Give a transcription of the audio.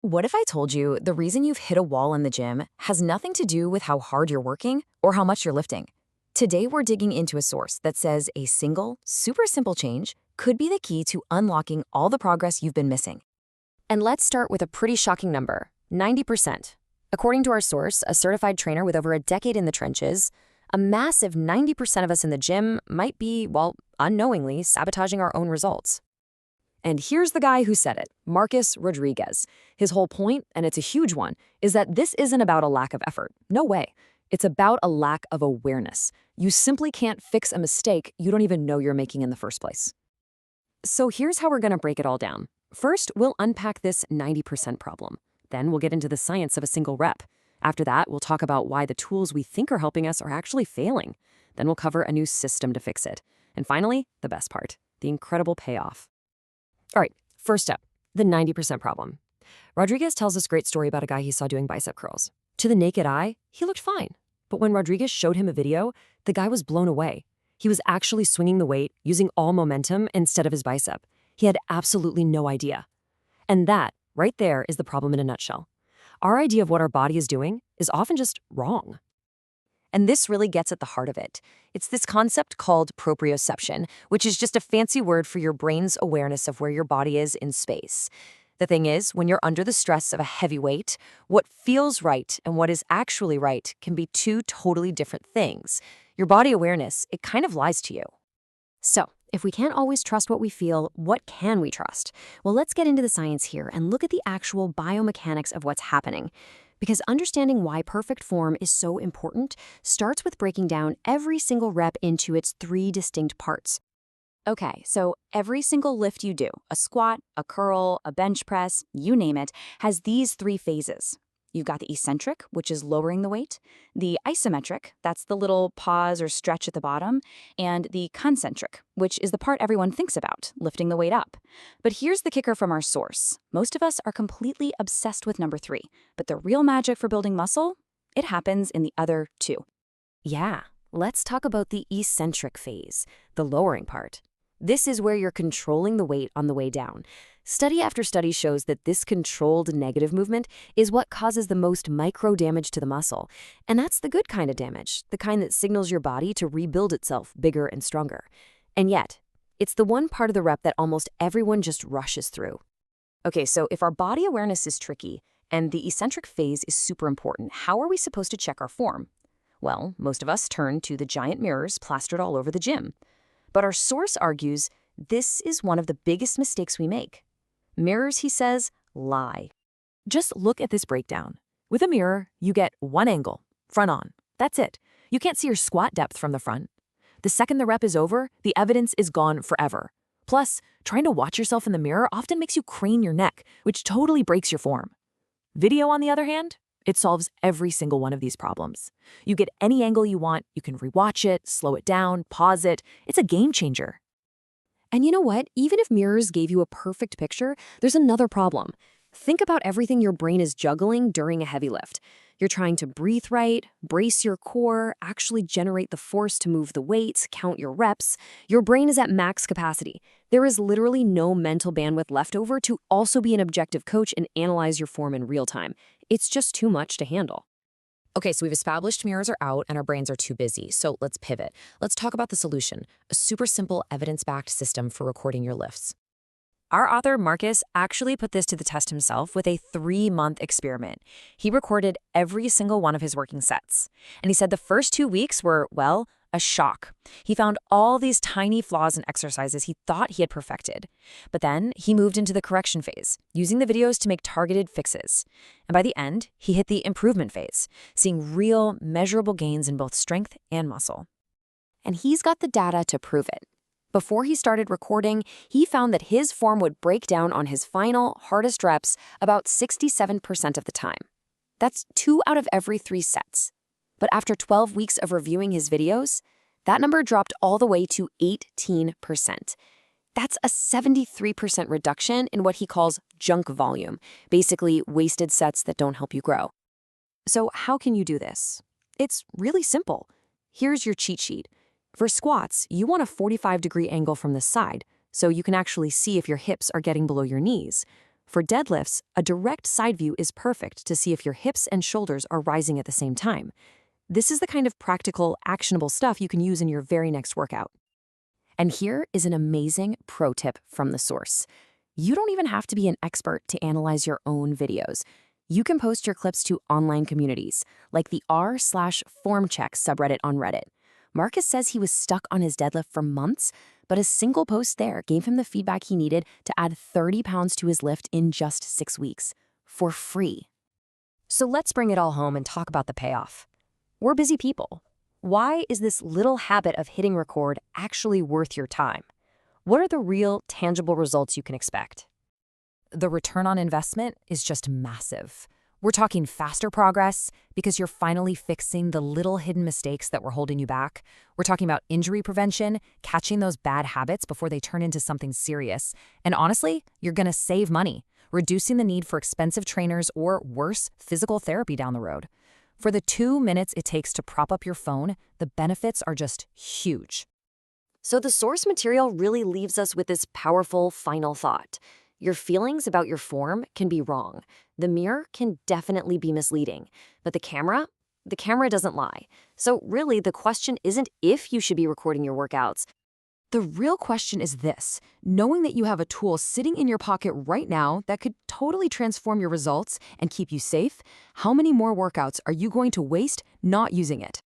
What if I told you the reason you've hit a wall in the gym has nothing to do with how hard you're working or how much you're lifting? Today, we're digging into a source that says a single, super simple change could be the key to unlocking all the progress you've been missing. And let's start with a pretty shocking number, 90%. According to our source, a certified trainer with over a decade in the trenches, a massive 90% of us in the gym might be, well, unknowingly sabotaging our own results. And here's the guy who said it, Marcus Rodriguez. His whole point, and it's a huge one, is that this isn't about a lack of effort. No way. It's about a lack of awareness. You simply can't fix a mistake you don't even know you're making in the first place. So here's how we're going to break it all down. First, we'll unpack this 90% problem. Then we'll get into the science of a single rep. After that, we'll talk about why the tools we think are helping us are actually failing. Then we'll cover a new system to fix it. And finally, the best part, the incredible payoff. All right, first up, the 90% problem. Rodriguez tells this great story about a guy he saw doing bicep curls. To the naked eye, he looked fine. But when Rodriguez showed him a video, the guy was blown away. He was actually swinging the weight using all momentum instead of his bicep. He had absolutely no idea. And that, right there, is the problem in a nutshell. Our idea of what our body is doing is often just wrong. And this really gets at the heart of it. It's this concept called proprioception, which is just a fancy word for your brain's awareness of where your body is in space. The thing is, when you're under the stress of a heavy weight, what feels right and what is actually right can be two totally different things. Your body awareness, it kind of lies to you. So, if we can't always trust what we feel, what can we trust? Well, let's get into the science here and look at the actual biomechanics of what's happening. Because understanding why perfect form is so important starts with breaking down every single rep into its three distinct parts. Okay, so every single lift you do, a squat, a curl, a bench press, you name it, has these three phases. You've got the eccentric, which is lowering the weight, the isometric, that's the little pause or stretch at the bottom, and the concentric, which is the part everyone thinks about, lifting the weight up. But here's the kicker from our source. Most of us are completely obsessed with number 3, but the real magic for building muscle, it happens in the other 2. Yeah, let's talk about the eccentric phase, the lowering part. This is where you're controlling the weight on the way down. Study after study shows that this controlled negative movement is what causes the most micro damage to the muscle. And that's the good kind of damage, the kind that signals your body to rebuild itself bigger and stronger. And yet, it's the one part of the rep that almost everyone just rushes through. Okay, so if our body awareness is tricky and the eccentric phase is super important, how are we supposed to check our form? Well, most of us turn to the giant mirrors plastered all over the gym. But our source argues this is one of the biggest mistakes we make. Mirrors, he says, lie. Just look at this breakdown. With a mirror, you get one angle, front on. That's it. You can't see your squat depth from the front. The second the rep is over, the evidence is gone forever. Plus, trying to watch yourself in the mirror often makes you crane your neck, which totally breaks your form. Video, on the other hand, it solves every single one of these problems. You get any angle you want, you can rewatch it, slow it down, pause it. It's a game changer. And you know what? Even if mirrors gave you a perfect picture, there's another problem. Think about everything your brain is juggling during a heavy lift. You're trying to breathe right, brace your core, actually generate the force to move the weights, count your reps. Your brain is at max capacity. There is literally no mental bandwidth left over to also be an objective coach and analyze your form in real time. It's just too much to handle. Okay, so we've established mirrors are out and our brains are too busy, so let's pivot. Let's talk about the solution, a super simple evidence-backed system for recording your lifts. Our author, Marcus, actually put this to the test himself with a 3-month experiment. He recorded every single one of his working sets. And he said the first 2 weeks were, well, a shock. He found all these tiny flaws in exercises he thought he had perfected. But then he moved into the correction phase, using the videos to make targeted fixes. And by the end, he hit the improvement phase, seeing real, measurable gains in both strength and muscle. And he's got the data to prove it. Before he started recording, he found that his form would break down on his final, hardest reps about 67% of the time. That's 2 out of every 3 sets. But after 12 weeks of reviewing his videos, that number dropped all the way to 18%. That's a 73% reduction in what he calls junk volume, basically wasted sets that don't help you grow. So how can you do this? It's really simple. Here's your cheat sheet. For squats, you want a 45-degree angle from the side, so you can actually see if your hips are getting below your knees. For deadlifts, a direct side view is perfect to see if your hips and shoulders are rising at the same time. This is the kind of practical, actionable stuff you can use in your very next workout. And here is an amazing pro tip from the source. You don't even have to be an expert to analyze your own videos. You can post your clips to online communities, like the r/formcheck subreddit on Reddit. Marcus says he was stuck on his deadlift for months, but a single post there gave him the feedback he needed to add 30 pounds to his lift in just 6 weeks, for free. So let's bring it all home and talk about the payoff. We're busy people. Why is this little habit of hitting record actually worth your time? What are the real, tangible results you can expect? The return on investment is just massive. We're talking faster progress because you're finally fixing the little hidden mistakes that were holding you back. We're talking about injury prevention, catching those bad habits before they turn into something serious. And honestly, you're going to save money, reducing the need for expensive trainers or, worse, physical therapy down the road. For the 2 minutes it takes to prop up your phone, the benefits are just huge. So the source material really leaves us with this powerful final thought. Your feelings about your form can be wrong. The mirror can definitely be misleading. But the camera doesn't lie. So really, the question isn't if you should be recording your workouts. The real question is this: knowing that you have a tool sitting in your pocket right now that could totally transform your results and keep you safe, how many more workouts are you going to waste not using it?